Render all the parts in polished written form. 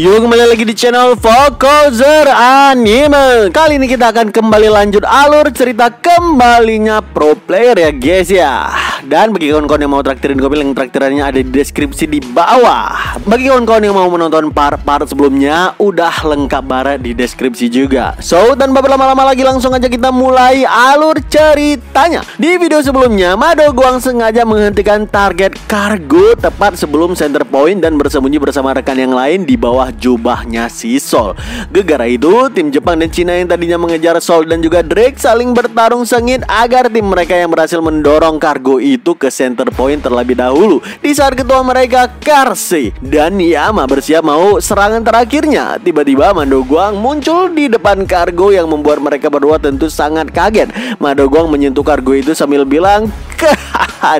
Yuk kembali lagi di channel Fokuser Anime. Kali ini kita akan kembali lanjut alur cerita kembalinya pro player ya guys ya. Dan bagi kawan-kawan yang mau traktirin kopi, link traktirannya ada di deskripsi di bawah. Bagi kawan-kawan yang mau menonton part-part sebelumnya, udah lengkap banget di deskripsi juga. So, tanpa berlama-lama lagi langsung aja kita mulai alur ceritanya. Di video sebelumnya, Madoguang sengaja menghentikan target kargo tepat sebelum center point dan bersembunyi bersama rekan yang lain di bawah jubahnya si Sol. Gegara itu, tim Jepang dan Cina yang tadinya mengejar Sol dan juga Drake saling bertarung sengit agar tim mereka yang berhasil mendorong kargo itu ke center point terlebih dahulu. Di saat ketua mereka Karse dan Yama bersiap mau serangan terakhirnya, tiba-tiba Madoguang muncul di depan kargo yang membuat mereka berdua tentu sangat kaget. Madoguang menyentuh kargo itu sambil bilang,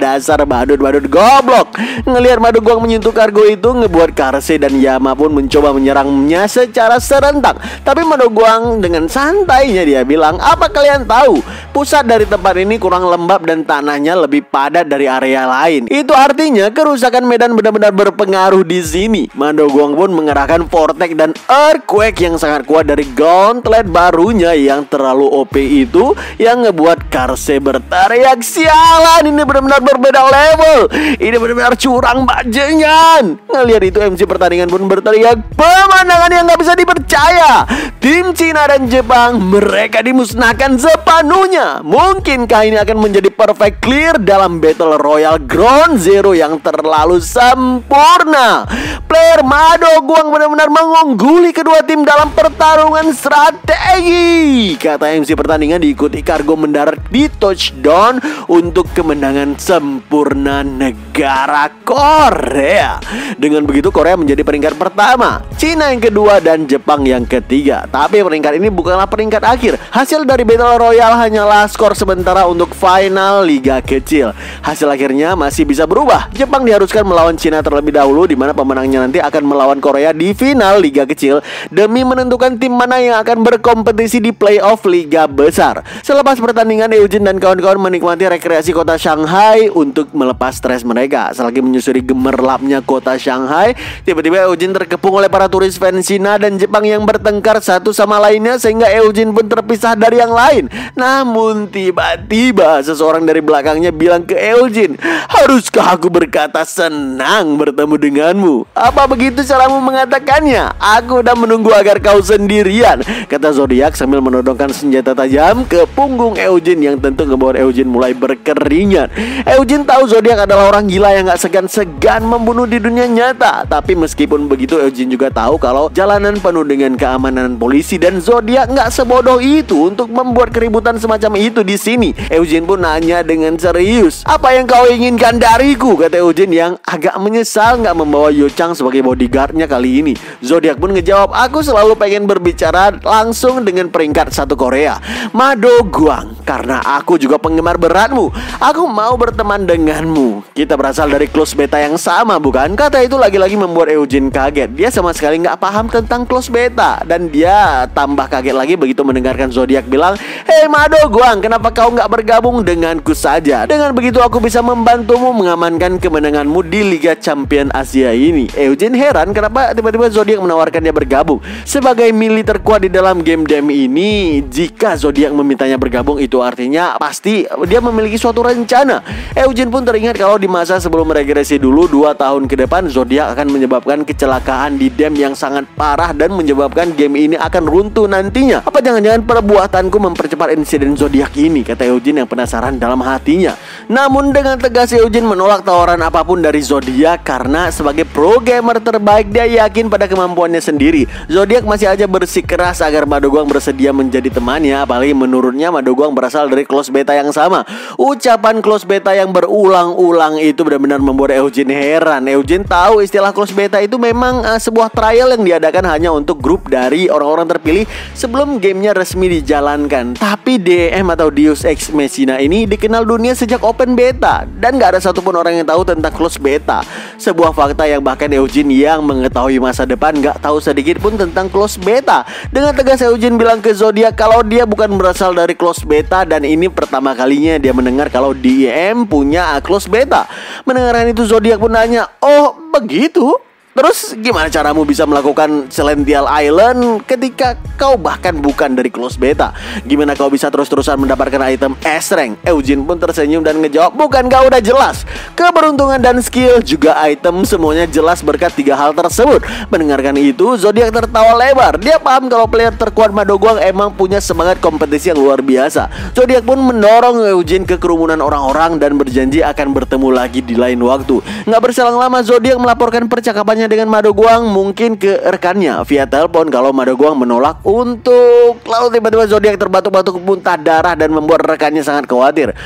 dasar badut-badut goblok. Ngelihat Madoguang menyentuh kargo itu ngebuat Karse dan Yama pun mencoba menyerangnya secara serentak. Tapi Madoguang dengan santainya dia bilang, apa kalian tahu? Pusat dari tempat ini kurang lembab dan tanahnya lebih padat dari area lain. Itu artinya kerusakan medan benar-benar berpengaruh di sini. Madoguang pun mengerahkan vortex dan earthquake yang sangat kuat dari gauntlet barunya yang terlalu OP itu, yang ngebuat Karse berteriak, sialan, ini benar-benar berbeda level. Ini benar-benar curang bajingan. Ngelihat itu MC pertandingan pun berteriak, pemandangan yang gak bisa dipercaya. Tim Cina dan Jepang, mereka dimusnahkan sepenuhnya. Mungkinkah ini akan menjadi perfect clear dalam Battle Royale Ground Zero yang terlalu sempurna? Player Madoguang benar-benar mengungguli kedua tim dalam pertarungan strategi, kata MC pertandingan. Diikuti kargo mendarat di touchdown untuk kemenangan sempurna negara Korea. Dengan begitu Korea menjadi peringkat pertama, Cina yang kedua, dan Jepang yang ketiga. Tapi peringkat ini bukanlah peringkat akhir. Hasil dari Battle Royale hanyalah skor sementara untuk final Liga Kecil. Hasil akhirnya masih bisa berubah. Jepang diharuskan melawan Cina terlebih dahulu, di mana pemenangnya nanti akan melawan Korea di final Liga Kecil demi menentukan tim mana yang akan berkompetisi di playoff Liga Besar. Selepas pertandingan, Eugene dan kawan-kawan menikmati rekreasi kota Shanghai untuk melepas stres mereka. Selagi menyusuri gemerlapnya kota Shanghai, tiba-tiba Eugene terkepung oleh para turis fans Cina dan Jepang yang bertengkar satu sama lainnya, sehingga Eugene pun terpisah dari yang lain. Namun tiba-tiba seseorang dari belakangnya bilang ke Eugene, haruskah aku berkata senang bertemu denganmu? Apa begitu caramu mengatakannya? Aku udah menunggu agar kau sendirian, kata Zodiac sambil menodongkan senjata tajam ke punggung Eugene yang tentu ngebuat Eugene mulai berkeringat. Eugene tahu Zodiac adalah orang gila yang gak segan-segan membunuh di dunia nyata. Tapi meskipun begitu, Eugene juga tahu kalau jalanan penuh dengan keamanan polisi dan Zodiac gak sebodoh itu untuk membuat keributan semacam itu di sini. Eugene pun nanya dengan serius, apa yang kau inginkan dariku? Kata Eugene yang agak menyesal gak membawa Yo Chang sebagai bodyguardnya kali ini. Zodiac pun ngejawab, aku selalu pengen berbicara langsung dengan peringkat 1 Korea, Madoguang, karena aku juga penggemar beratmu. Aku mau berteman denganmu. Kita berasal dari close beta yang sama, bukan? Kata itu lagi-lagi membuat Eugene kaget. Dia sama sekali gak paham tentang close beta, dan dia tambah kaget lagi begitu mendengarkan Zodiac bilang, hei Madoguang, kenapa kau gak bergabung denganku saja? Dengan begitu aku bisa membantumu mengamankan kemenanganmu di Liga Champion Asia ini. Eugene heran kenapa tiba-tiba Zodiac menawarkan dia bergabung. Sebagai militer terkuat di dalam game Dem ini, jika Zodiac memintanya bergabung, itu artinya pasti dia memiliki suatu rencana. Eugene pun teringat kalau di masa sebelum regresi dulu, 2 tahun ke depan, Zodiac akan menyebabkan kecelakaan di Dem yang sangat parah dan menyebabkan game ini akan runtuh nantinya. Apa jangan-jangan perbuatanku mempercepat insiden Zodiac ini, kata Eugene yang penasaran dalam hatinya. Namun dengan tegas Eugene menolak tawaran apapun dari Zodiac karena sebagai pro gamer terbaik dia yakin pada kemampuannya sendiri. Zodiac masih aja bersikeras agar Madoguang bersedia menjadi temannya, apalagi menurutnya Madoguang berasal dari close beta yang sama. Ucapan close beta yang berulang-ulang itu benar-benar membuat Eugene heran. Eugene tahu istilah close beta itu memang sebuah trial yang diadakan hanya untuk grup dari orang-orang terpilih sebelum gamenya resmi dijalankan. Tapi DM atau Deus Ex Machina ini dikenal dunia sejak open beta, dan gak ada satupun orang yang tahu tentang close beta. Sebuah fakta yang bahkan Eugene yang mengetahui masa depan gak tahu sedikit pun tentang close beta. Dengan tegas Eugene bilang ke Zodiac kalau dia bukan berasal dari close beta, dan ini pertama kalinya dia mendengar kalau DEM punya close beta. Mendengarkan itu Zodiac pun nanya, oh begitu? Terus gimana caramu bisa melakukan Celestial Island ketika kau bahkan bukan dari close beta? Gimana kau bisa terus-terusan mendapatkan item S-Rank? Eugene pun tersenyum dan ngejawab, bukankah udah jelas? Keberuntungan dan skill juga item semuanya jelas berkat 3 hal tersebut. Mendengarkan itu, Zodiac tertawa lebar. Dia paham kalau player terkuat Madoguang emang punya semangat kompetisi yang luar biasa. Zodiac pun mendorong Eugene ke kerumunan orang-orang dan berjanji akan bertemu lagi di lain waktu. Nggak berselang lama, Zodiac melaporkan percakapannya dengan Madoguang mungkin ke rekannya via telepon kalau Madoguang menolak untuk. Lalu tiba-tiba Zodiac terbatuk-batuk, muntah darah dan membuat rekannya sangat khawatir.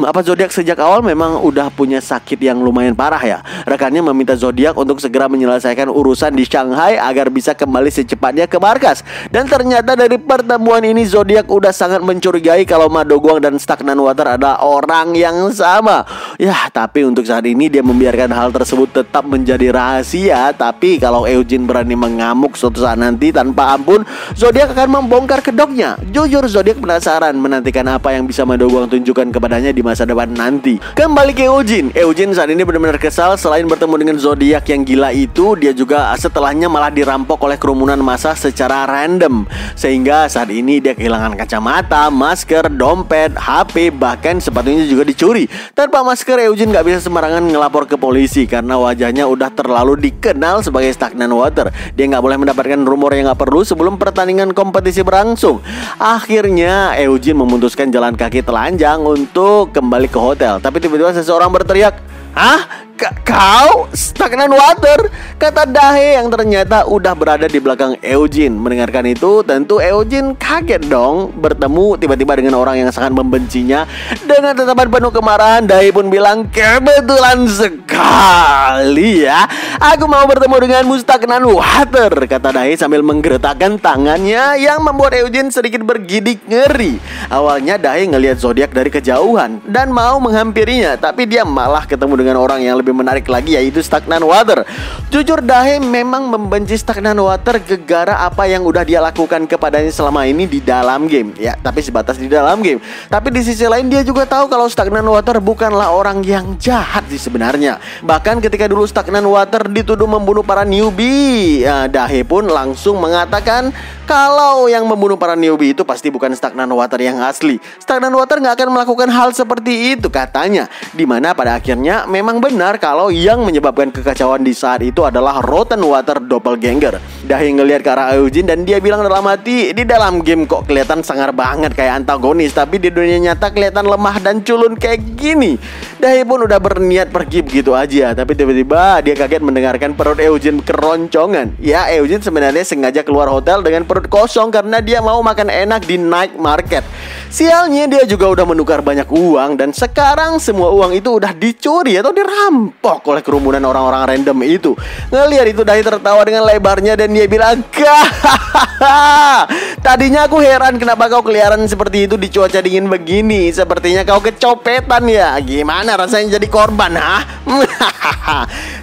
Apa Zodiac sejak awal memang udah punya sakit yang lumayan parah ya? Rekannya meminta Zodiac untuk segera menyelesaikan urusan di Shanghai agar bisa kembali secepatnya ke markas. Dan ternyata dari pertemuan ini Zodiac udah sangat mencurigai kalau Madoguang dan Stagnant Water adalah orang yang sama. Ya, tapi untuk saat ini dia membiarkan hal tersebut tetap menjadi rahasia. Tapi kalau Eugene berani mengamuk suatu saat nanti tanpa ampun, Zodiac akan membongkar kedoknya. Jujur Zodiac penasaran menantikan apa yang bisa Madoguang tunjukkan kepadanya di masa depan nanti. Kembali ke Eugene. Eugene saat ini benar-benar kesal. Selain bertemu dengan Zodiac yang gila itu, dia juga setelahnya malah dirampok oleh kerumunan massa secara random. Sehingga saat ini dia kehilangan kacamata, masker, dompet, HP, bahkan sepatunya juga dicuri. Tanpa masker, Eugene gak bisa sembarangan ngelapor ke polisi karena wajahnya udah terlalu dikenal sebagai Stagnant Water. Dia nggak boleh mendapatkan rumor yang nggak perlu sebelum pertandingan kompetisi berlangsung. Akhirnya Eugene memutuskan jalan kaki telanjang untuk kembali ke hotel. Tapi tiba-tiba seseorang berteriak, "Hah? Kau Stagnant Water?" Kata Dahe yang ternyata udah berada di belakang Eugene. Mendengarkan itu tentu Eugene kaget dong bertemu tiba-tiba dengan orang yang sangat membencinya. Dengan tatapan penuh kemarahan, Dahe pun bilang, "Kebetulan sekali ya, aku mau bertemu denganmu Stagnant Water," kata Dahe sambil menggeretakkan tangannya yang membuat Eugene sedikit bergidik ngeri. Awalnya Dahe ngelihat Zodiac dari kejauhan dan mau menghampirinya, tapi dia malah ketemu dengan orang yang lebih menarik lagi, yaitu Stagnant Water. Jujur Dahe memang membenci Stagnant Water gegara apa yang udah dia lakukan kepadanya selama ini di dalam game. Ya, tapi sebatas di dalam game. Tapi di sisi lain dia juga tahu kalau Stagnant Water bukanlah orang yang jahat sih sebenarnya. Bahkan ketika dulu Stagnant Water dituduh membunuh para newbie, ya, Dahe pun langsung mengatakan kalau yang membunuh para newbie itu pasti bukan Stagnant Water yang asli. Stagnant Water nggak akan melakukan hal seperti itu katanya. Dimana pada akhirnya memang benar kalau yang menyebabkan kekacauan di saat itu adalah Rotten Water Doppelganger. Dahe ngelihat ke arah Eugene dan dia bilang dalam hati, di dalam game kok kelihatan sangar banget kayak antagonis, tapi di dunia nyata kelihatan lemah dan culun kayak gini. Dahe pun udah berniat pergi begitu aja, tapi tiba-tiba dia kaget mendengarkan perut Eugene keroncongan. Ya, Eugene sebenarnya sengaja keluar hotel dengan perut kosong karena dia mau makan enak di night market. Sialnya dia juga udah menukar banyak uang dan sekarang semua uang itu udah dicuri atau dirampok oleh kerumunan orang-orang random itu. Ngelihat itu Dahe tertawa dengan lebarnya dan dia bilang, "Tadinya aku heran kenapa kau keliaran seperti itu di cuaca dingin begini. Sepertinya kau kecopetan ya. Gimana rasanya jadi korban, ha?"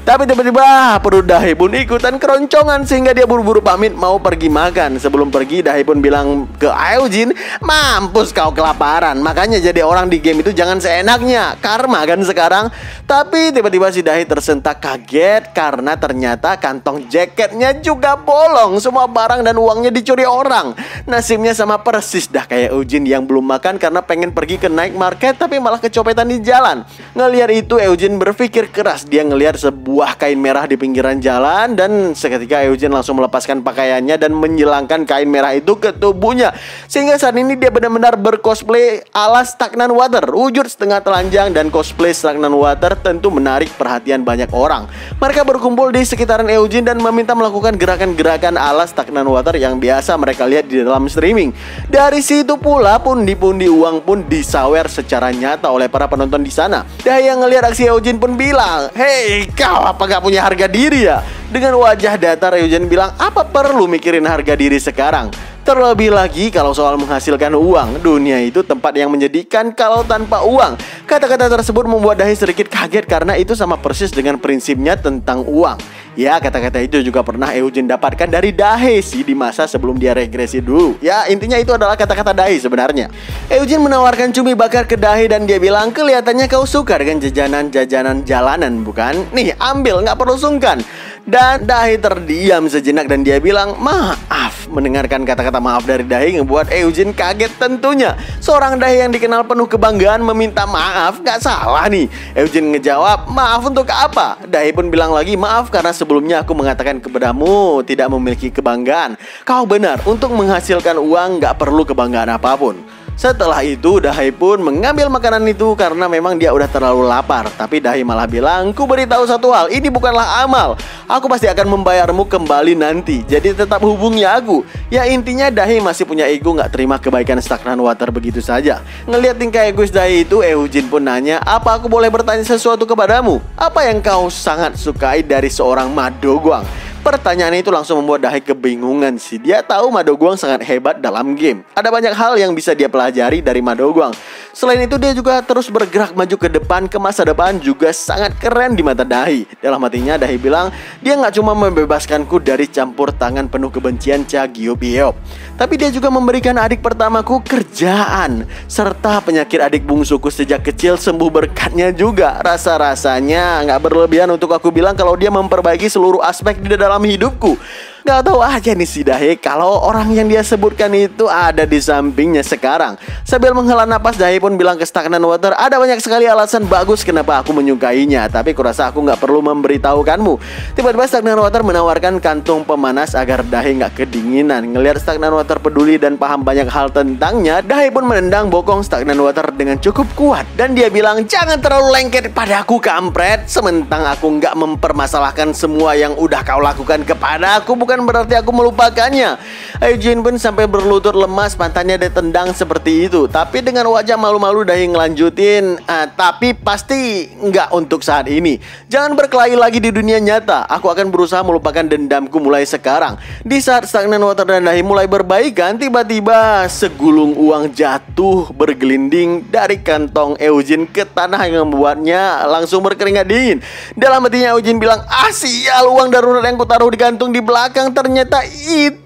Tapi tiba-tiba perut Dahe pun ikutan keroncongan sehingga dia buru-buru pamit mau pergi makan. Sebelum pergi Dahe pun bilang ke Eugene, "Mampus kau kelaparan. Makanya jadi orang di game itu jangan seenaknya. Karma kan sekarang." Tapi tiba-tiba si Dahe tersentak kaget karena ternyata kantong jaketnya juga bolong. Semua barang dan uangnya dicuri orang. Nasibnya sama persis dah kayak Eugene yang belum makan karena pengen pergi ke night market tapi malah kecopetan di jalan. Ngelihat itu Eugene berpikir keras. Dia ngelihat sebuah kain merah di pinggiran jalan dan seketika Eugene langsung melepaskan pakaiannya dan menyilangkan kain merah itu ke tubuhnya. Sehingga saat ini dia benar-benar bercosplay ala Stagnant Water. Wujud setengah telanjang dan cosplay Stagnant Water tentu menarik perhatian banyak orang. Mereka berkumpul di sekitaran Eugene dan meminta melakukan gerakan-gerakan ala Stagnant Water yang biasa mereka lihat di dalam streaming. Dari situ pula pundi-pundi uang pun disawer secara nyata oleh para penonton di sana. Dahe yang ngelihat aksi Eugene pun bilang, "Hei, kau apa gak punya harga diri ya?" Dengan wajah datar Eugene bilang, "Apa perlu mikirin harga diri sekarang? Terlebih lagi kalau soal menghasilkan uang, dunia itu tempat yang menyedihkan kalau tanpa uang." Kata-kata tersebut membuat Dahe sedikit kaget karena itu sama persis dengan prinsipnya tentang uang. Ya, kata-kata itu juga pernah Eugene dapatkan dari Dahe sih di masa sebelum dia regresi dulu. Ya, intinya itu adalah kata-kata Dahe sebenarnya. Eugene menawarkan cumi bakar ke Dahe dan dia bilang, "Kelihatannya kau suka dengan jajanan-jajanan jalanan, bukan? Nih, ambil, nggak perlu sungkan." Dan Dahi terdiam sejenak dan dia bilang maaf. Mendengarkan kata-kata maaf dari Dahi ngebuat Eugene kaget tentunya. Seorang Dahi yang dikenal penuh kebanggaan meminta maaf, gak salah nih. Eugene ngejawab, maaf untuk apa? Dahi pun bilang lagi, maaf karena sebelumnya aku mengatakan kepadamu tidak memiliki kebanggaan. Kau benar, untuk menghasilkan uang gak perlu kebanggaan apapun. Setelah itu Dahi pun mengambil makanan itu karena memang dia udah terlalu lapar. Tapi Dahi malah bilang, ku beritahu satu hal, ini bukanlah amal. Aku pasti akan membayarmu kembali nanti, jadi tetap hubungi aku. Ya intinya Dahi masih punya ego, gak terima kebaikan Stagnant Water begitu saja. Ngeliat tingkah egois Dahi itu, Eugene pun nanya, apa aku boleh bertanya sesuatu kepadamu? Apa yang kau sangat sukai dari seorang Madoguang? Pertanyaan itu langsung membuat Dahi kebingungan sih. Dia tahu Madoguang sangat hebat dalam game. Ada banyak hal yang bisa dia pelajari dari Madoguang. Selain itu dia juga terus bergerak maju ke depan, ke masa depan juga sangat keren di mata Dahi. Dalam hatinya Dahi bilang, dia nggak cuma membebaskanku dari campur tangan penuh kebencian Cha Giobiop, tapi dia juga memberikan adik pertamaku kerjaan, serta penyakit adik bungsuku sejak kecil sembuh berkatnya juga. Rasa-rasanya nggak berlebihan untuk aku bilang kalau dia memperbaiki seluruh aspek di dalam hidupku. Gak tahu aja nih si Dahi kalau orang yang dia sebutkan itu ada di sampingnya sekarang. Sambil menghela napas, Dahi pun bilang ke Stagnant Water, ada banyak sekali alasan bagus kenapa aku menyukainya, tapi kurasa aku gak perlu memberitahukanmu. Tiba-tiba Stagnant Water menawarkan kantung pemanas agar Dahi gak kedinginan. Ngelihat Stagnant Water peduli dan paham banyak hal tentangnya, Dahi pun menendang bokong Stagnant Water dengan cukup kuat. Dan dia bilang, jangan terlalu lengket padaku kampret. Sementang aku gak mempermasalahkan semua yang udah kau lakukan kepada aku, bukan berarti aku melupakannya. Eugene pun sampai berlutut lemas, pantatnya ditendang seperti itu. Tapi dengan wajah malu-malu Dahi ngelanjutin, tapi pasti nggak untuk saat ini. Jangan berkelahi lagi di dunia nyata. Aku akan berusaha melupakan dendamku mulai sekarang. Di saat Stagnant Water dan Dahi mulai berbaikan, tiba-tiba segulung uang jatuh bergelinding dari kantong Eugene ke tanah yang membuatnya langsung berkeringat dingin. Dalam hatinya Eugene bilang, sial, uang darurat yang kutaruh di kantung di belakang ternyata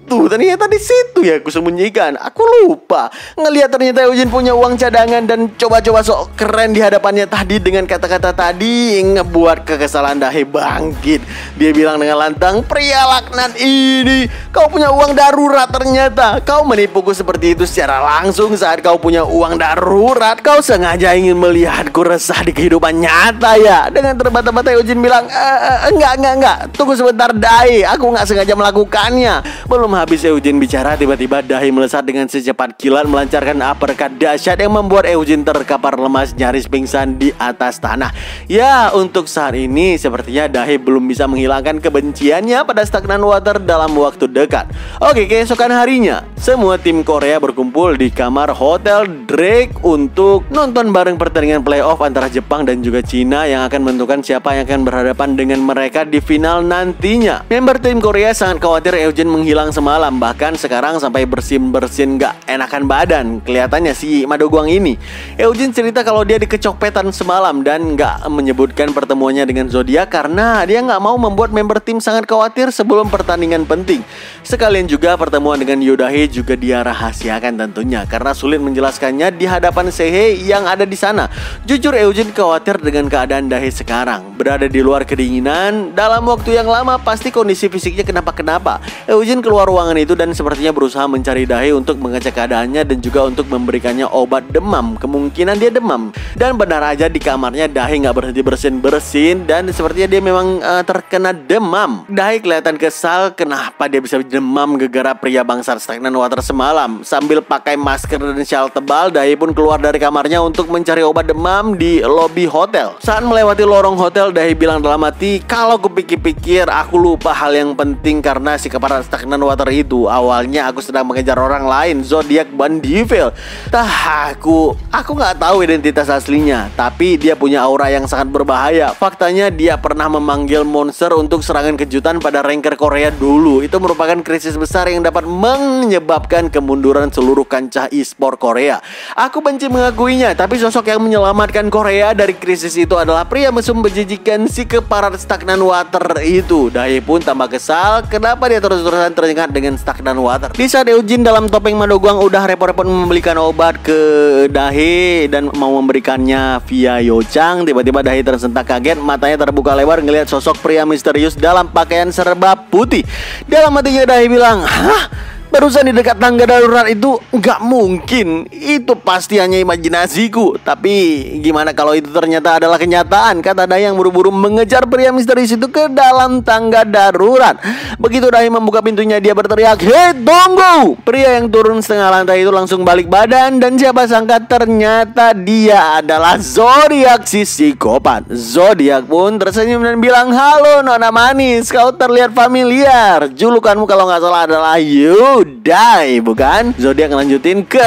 ternyata di situ ya aku sembunyikan. Aku lupa. Ngelihat ternyata Eugene punya uang cadangan dan coba-coba sok keren di hadapannya tadi. Dengan kata-kata tadi ngebuat kekesalan Dahi bangkit. Dia bilang dengan lantang, pria laknat ini, kau punya uang darurat ternyata. Kau menipuku seperti itu secara langsung saat kau punya uang darurat. Kau sengaja ingin melihatku resah di kehidupan nyata ya. Dengan terbata-bata Eugene bilang, enggak. Tunggu sebentar Dahi, aku nggak sengaja melakukannya. Belum habis Eugene bicara, tiba-tiba Dahi melesat dengan secepat kilat melancarkan uppercut dahsyat yang membuat Eugene terkapar lemas nyaris pingsan di atas tanah. Ya, untuk saat ini sepertinya Dahi belum bisa menghilangkan kebenciannya pada Stagnant Water dalam waktu dekat. Oke, keesokan harinya semua tim Korea berkumpul di kamar Hotel Drake untuk nonton bareng pertandingan playoff antara Jepang dan juga Cina yang akan menentukan siapa yang akan berhadapan dengan mereka di final nantinya. Member tim Korea sangat khawatir Eugene menghilang semalam, bahkan sekarang sampai bersin-bersin gak enakan badan. Kelihatannya si Madoguang ini. Eugene cerita kalau dia dikecopetan semalam dan gak menyebutkan pertemuannya dengan Zodiac karena dia gak mau membuat member tim sangat khawatir sebelum pertandingan penting. Sekalian juga pertemuan dengan Yodahe juga dia rahasiakan tentunya karena sulit menjelaskannya di hadapan Sehe yang ada di sana. Jujur Eugene khawatir dengan keadaan Dahe sekarang. Berada di luar kedinginan dalam waktu yang lama, pasti kondisi fisiknya kenapa-kenapa. Eugene keluar ruangan itu dan sepertinya berusaha mencari Dahi untuk mengecek keadaannya dan juga untuk memberikannya obat demam. Kemungkinan dia demam. Dan benar aja di kamarnya Dahi nggak berhenti bersin-bersin dan sepertinya dia memang terkena demam. Dahi kelihatan kesal kenapa dia bisa demam gara-gara pria bangsa Stagnant Water semalam. Sambil pakai masker dan shawl tebal, Dahi pun keluar dari kamarnya untuk mencari obat demam di lobi hotel. Saat melewati lorong hotel, Dahi bilang dalam hati, kalau kupikir-pikir aku lupa hal yang penting karena si kepala Stagnant Water itu awalnya aku sedang mengejar orang lain, Zodiac Bandiville. Aku nggak tahu identitas aslinya, tapi dia punya aura yang sangat berbahaya. Faktanya dia pernah memanggil monster untuk serangan kejutan pada ranker Korea dulu. Itu merupakan krisis besar yang dapat menyebabkan kemunduran seluruh kancah e-sport Korea. Aku benci mengakuinya, tapi sosok yang menyelamatkan Korea dari krisis itu adalah pria mesum menjijikan si keparat stagnan water itu. Dahe pun tambah kesal, kenapa dia terus-terusan teringat dengan stagnan water. Di saat Eugene dalam topeng Madoguang udah repot-repot membelikan obat ke Dahe dan mau memberikannya via Yochang, tiba-tiba Dahe tersentak kaget, matanya terbuka lebar ngelihat sosok pria misterius dalam pakaian serba putih. Dalam hatinya Dahe bilang, "Hah? Barusan di dekat tangga darurat itu nggak mungkin. Itu pasti hanya imajinasiku. Tapi gimana kalau itu ternyata adalah kenyataan?" Kata Dahe yang buru-buru mengejar pria misterius itu ke dalam tangga darurat. Begitu Dahe membuka pintunya, dia berteriak, "Hei, tunggu!" Pria yang turun setengah lantai itu langsung balik badan, dan siapa sangka ternyata dia adalah Zodiac, si psikopat. Zodiac pun tersenyum dan bilang, "Halo nona manis, kau terlihat familiar. Julukanmu kalau nggak salah adalah Dahe, bukan?" Zodiac lanjutin ke,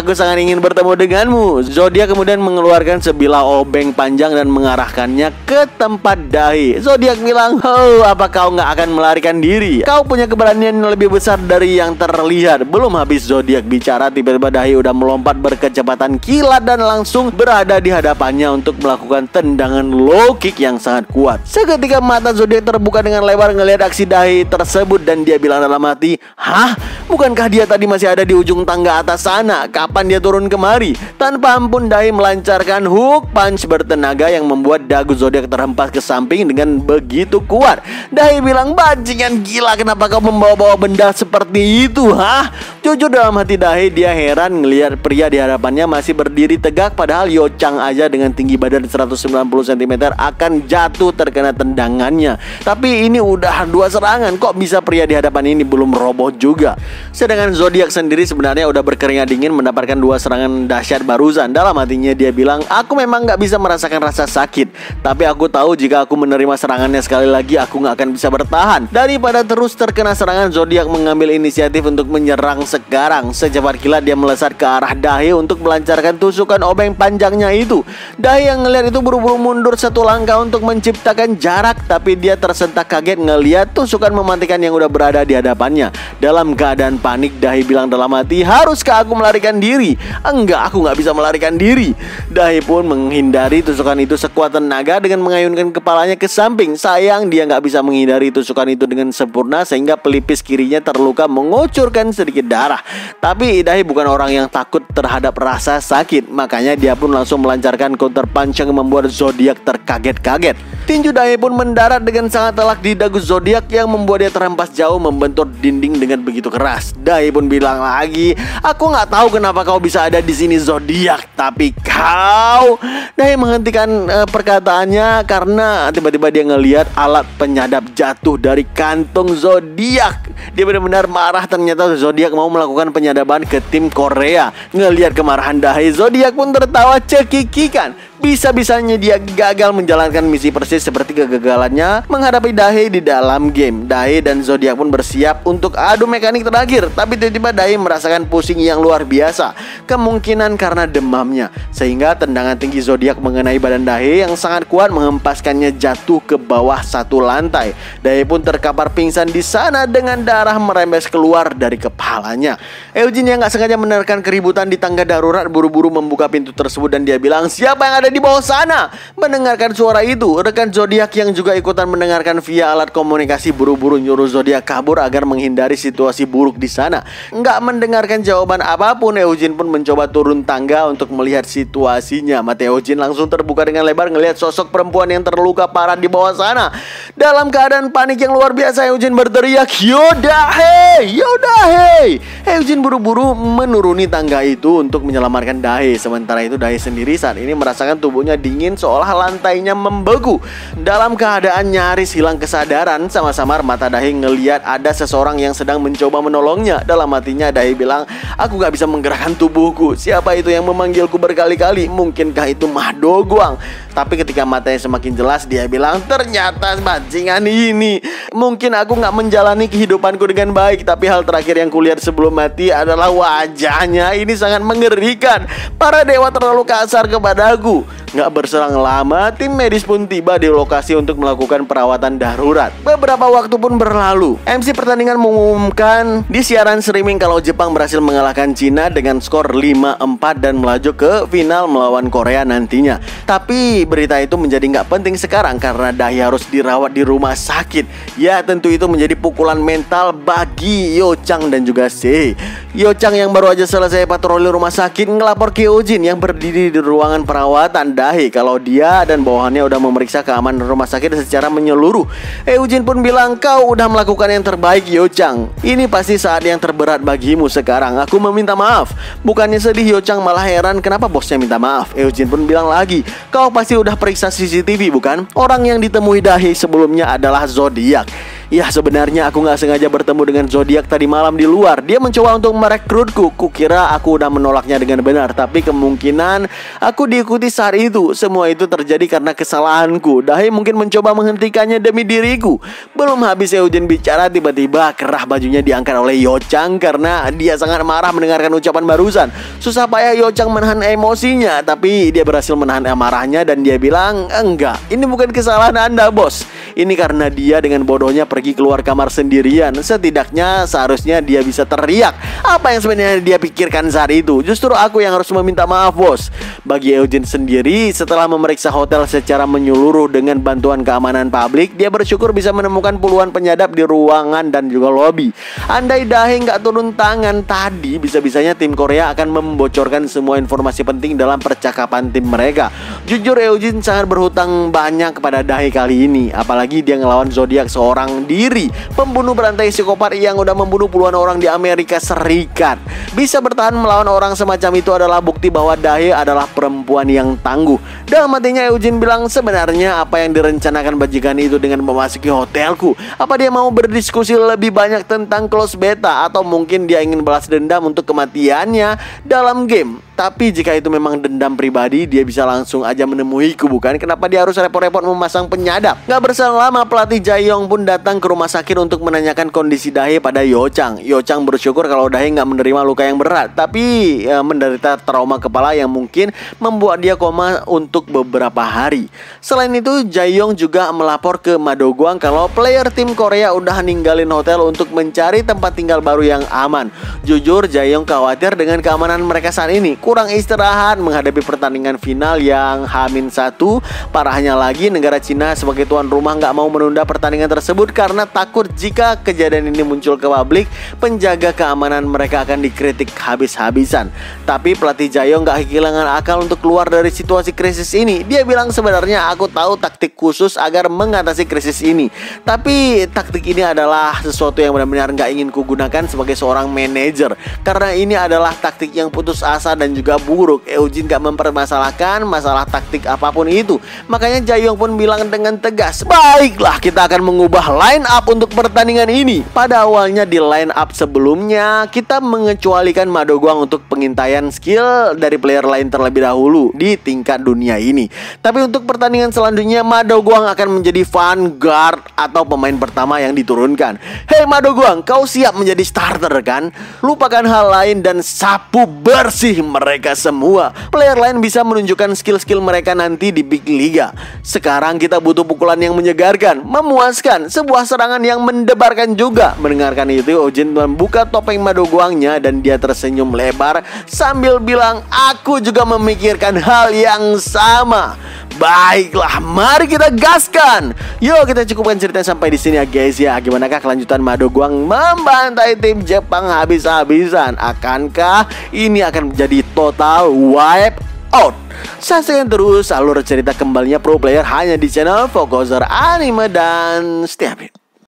"Aku sangat ingin bertemu denganmu." Zodiac kemudian mengeluarkan sebilah obeng panjang dan mengarahkannya ke tempat Dahe. Zodiac bilang, "Oh, apa kau nggak akan melarikan diri? Kau punya keberanian yang lebih besar dari yang terlihat." Belum habis Zodiac bicara, tiba-tiba Dahe udah melompat berkecepatan kilat dan langsung berada di hadapannya untuk melakukan tendangan low kick yang sangat kuat. Seketika mata Zodiac terbuka dengan lebar ngelihat aksi Dahe tersebut, dan dia bilang dalam hati, "Hah? Bukankah dia tadi masih ada di ujung tangga atas sana? Kapan dia turun kemari?" Tanpa ampun Dahe melancarkan hook punch bertenaga yang membuat dagu Zodiac terhempas ke samping dengan begitu kuat. Dahe bilang, "Bajingan gila, kenapa kau membawa-bawa benda seperti itu, hah?" Jujur dalam hati Dahe, dia heran ngelihat pria di hadapannya masih berdiri tegak, padahal Yochang aja dengan tinggi badan 190 cm akan jatuh terkena tendangannya. Tapi ini udah 2 serangan, kok bisa pria di hadapan ini belum roboh juga? Sedangkan Zodiac sendiri sebenarnya udah berkeringat dingin mendapatkan 2 serangan dahsyat barusan. Dalam hatinya dia bilang, "Aku memang gak bisa merasakan rasa sakit, tapi aku tahu jika aku menerima serangannya sekali lagi, aku gak akan bisa bertahan." Daripada terus terkena serangan, Zodiac mengambil inisiatif untuk menyerang sekarang. Secepat kilat dia melesat ke arah Dahe untuk melancarkan tusukan obeng panjangnya itu. Dahe yang ngelihat itu buru-buru mundur 1 langkah untuk menciptakan jarak, tapi dia tersentak kaget ngelihat tusukan mematikan yang udah berada di hadapannya. Dalam keadaan panik, Dahe bilang dalam hati, "Haruskah aku melarikan diri? Enggak, aku nggak bisa melarikan diri." Dahe pun menghindari tusukan itu sekuat tenaga dengan mengayunkan kepalanya ke samping. Sayang, dia nggak bisa menghindari tusukan itu dengan sempurna sehingga pelipis kirinya terluka mengucurkan sedikit darah. Tapi Dahe bukan orang yang takut terhadap rasa sakit, makanya dia pun langsung melancarkan counter punch yang membuat Zodiac terkaget-kaget. Tinju Dahe pun mendarat dengan sangat telak di dagu Zodiac yang membuat dia terhempas jauh membentur dinding dengan begitu keras. Dahe pun bilang lagi, "Aku nggak tahu kenapa kau bisa ada di sini Zodiac, tapi kau..." Dahe menghentikan perkataannya karena tiba-tiba dia ngelihat alat penyadap jatuh dari kantung Zodiac. Dia benar-benar marah, ternyata Zodiac mau melakukan penyadapan ke tim Korea. Ngelihat kemarahan Dahe, Zodiac pun tertawa cekikikan. Bisa-bisanya dia gagal menjalankan misi persis seperti kegagalannya menghadapi Dahe di dalam game. Dahe dan Zodiac pun bersiap untuk adu mekanik terakhir, tapi tiba-tiba Dahe merasakan pusing yang luar biasa, kemungkinan karena demamnya, sehingga tendangan tinggi Zodiac mengenai badan Dahe yang sangat kuat menghempaskannya jatuh ke bawah 1 lantai. Dahe pun terkapar pingsan di sana dengan darah merembes keluar dari kepalanya. Eugene yang nggak sengaja menerkan keributan di tangga darurat buru-buru membuka pintu tersebut, dan dia bilang, "Siapa yang ada di bawah sana?" Mendengarkan suara itu, rekan Zodiac yang juga ikutan mendengarkan via alat komunikasi buru-buru nyuruh Zodiac kabur agar menghindari situasi buruk di sana. Nggak mendengarkan jawaban apapun, Eugene pun mencoba turun tangga untuk melihat situasinya. Mata Eugene langsung terbuka dengan lebar ngelihat sosok perempuan yang terluka parah di bawah sana. Dalam keadaan panik yang luar biasa, Eugene berteriak, "Yodahe! Yodahe!" Eugene buru-buru menuruni tangga itu untuk menyelamatkan Dahe. Sementara itu Dahe sendiri saat ini merasakan tubuhnya dingin seolah lantainya membeku. Dalam keadaan nyaris hilang kesadaran, sama-sama mata Dahe ngeliat ada seseorang yang sedang mencoba menolongnya. Dalam hatinya Dahe bilang, "Aku gak bisa menggerakkan tubuhku. Siapa itu yang memanggilku berkali-kali? Mungkinkah itu Madoguang?" Tapi ketika matanya semakin jelas, dia bilang, ternyata bajingan ini. Mungkin aku gak menjalani kehidupanku dengan baik, tapi hal terakhir yang kulihat sebelum mati adalah wajahnya. Ini sangat mengerikan. Para dewa terlalu kasar kepadaku. Gak berselang lama, tim medis pun tiba di lokasi untuk melakukan perawatan darurat. Beberapa waktu pun berlalu. MC pertandingan mengumumkan di siaran streaming kalau Jepang berhasil mengalahkan Cina dengan skor 5-4 dan melaju ke final melawan Korea nantinya. Tapi berita itu menjadi nggak penting sekarang karena Dahi harus dirawat di rumah sakit. Ya, tentu itu menjadi pukulan mental bagi Yochang dan juga Sei. Yochang yang baru aja selesai patroli rumah sakit ngelapor ke Eugene yang berdiri di ruangan perawatan Dahi kalau dia dan bawahannya udah memeriksa keamanan rumah sakit secara menyeluruh. Eugene pun bilang, kau udah melakukan yang terbaik Yochang. Ini pasti saat yang terberat bagimu sekarang. Aku meminta maaf. Bukannya sedih, Yochang malah heran kenapa bosnya minta maaf. Eugene pun bilang lagi, kau pasti udah periksa CCTV bukan? Orang yang ditemui Dahi sebelumnya adalah Zodiac. Ya, sebenarnya aku gak sengaja bertemu dengan Zodiac tadi malam di luar. Dia mencoba untuk merekrutku. Kukira aku udah menolaknya dengan benar, tapi kemungkinan aku diikuti saat itu. Semua itu terjadi karena kesalahanku. Dahi mungkin mencoba menghentikannya demi diriku. Belum habis Eugene bicara, tiba-tiba kerah bajunya diangkat oleh Yochang karena dia sangat marah mendengarkan ucapan barusan. Susah payah Yochang menahan emosinya, tapi dia berhasil menahan amarahnya dan dia bilang, enggak, ini bukan kesalahan Anda bos. Ini karena dia dengan bodohnya pergi keluar kamar sendirian. Setidaknya seharusnya dia bisa teriak. Apa yang sebenarnya dia pikirkan saat itu? Justru aku yang harus meminta maaf bos. Bagi Eugene sendiri, setelah memeriksa hotel secara menyeluruh dengan bantuan keamanan publik, dia bersyukur bisa menemukan puluhan penyadap di ruangan dan juga lobi. Andai Dahi nggak turun tangan tadi, bisa-bisanya tim Korea akan membocorkan semua informasi penting dalam percakapan tim mereka. Jujur Eugene sangat berhutang banyak kepada Dahi kali ini. Apalagi dia ngelawan Zodiac seorang diri, pembunuh berantai psikopat yang udah membunuh puluhan orang di Amerika Serikat. Bisa bertahan melawan orang semacam itu adalah bukti bahwa Dahi adalah perempuan yang tangguh. Dalam hatinya Eugene bilang, sebenarnya apa yang direncanakan bajingan itu dengan memasuki hotelku? Apa dia mau berdiskusi lebih banyak tentang close beta? Atau mungkin dia ingin balas dendam untuk kematiannya dalam game? Tapi jika itu memang dendam pribadi, dia bisa langsung aja menemuiku bukan? Kenapa dia harus repot-repot memasang penyadap? Gak berselang lama pelatih Jae-yong pun datang ke rumah sakit untuk menanyakan kondisi Dahi pada Yochang. Yochang bersyukur kalau Dahi gak menerima luka yang berat, tapi menderita trauma kepala yang mungkin membuat dia koma untuk beberapa hari. Selain itu, Jae-yong juga melapor ke Madoguang kalau player tim Korea udah ninggalin hotel untuk mencari tempat tinggal baru yang aman. Jujur, Jae-yong khawatir dengan keamanan mereka saat ini. Kurang istirahat menghadapi pertandingan final yang H-1. Parahnya lagi, negara Cina sebagai tuan rumah nggak mau menunda pertandingan tersebut karena takut jika kejadian ini muncul ke publik, penjaga keamanan mereka akan dikritik habis-habisan. Tapi pelatih Jae-yong nggak kehilangan akal untuk keluar dari situasi krisis ini. Dia bilang, sebenarnya aku tahu taktik khusus agar mengatasi krisis ini, tapi taktik ini adalah sesuatu yang benar-benar nggak ingin kugunakan sebagai seorang manajer, karena ini adalah taktik yang putus asa dan juga buruk. Eugene gak mempermasalahkan masalah taktik apapun itu. Makanya Jae-yong pun bilang dengan tegas, baiklah, kita akan mengubah line up untuk pertandingan ini. Pada awalnya di line up sebelumnya, kita mengecualikan Madoguang untuk pengintaian skill dari player lain terlebih dahulu di tingkat dunia ini. Tapi untuk pertandingan selanjutnya, Madoguang akan menjadi vanguard atau pemain pertama yang diturunkan. Hei Madoguang, kau siap menjadi starter kan? Lupakan hal lain dan sapu bersih mereka semua. Player lain bisa menunjukkan skill-skill mereka nanti di Big Liga. Sekarang kita butuh pukulan yang menyegarkan, memuaskan, sebuah serangan yang mendebarkan juga. Mendengarkan itu, Eugene membuka topeng Madoguangnya dan dia tersenyum lebar sambil bilang, aku juga memikirkan hal yang sama. Baiklah, mari kita gaskan. Yuk kita cukupkan cerita sampai di sini ya guys ya. Gimana kelanjutan Madoguang membantai tim Jepang habis-habisan? Akankah ini akan menjadi total wipe out? Saksikan terus alur cerita kembalinya pro player hanya di channel Fokuser Anime dan stay update.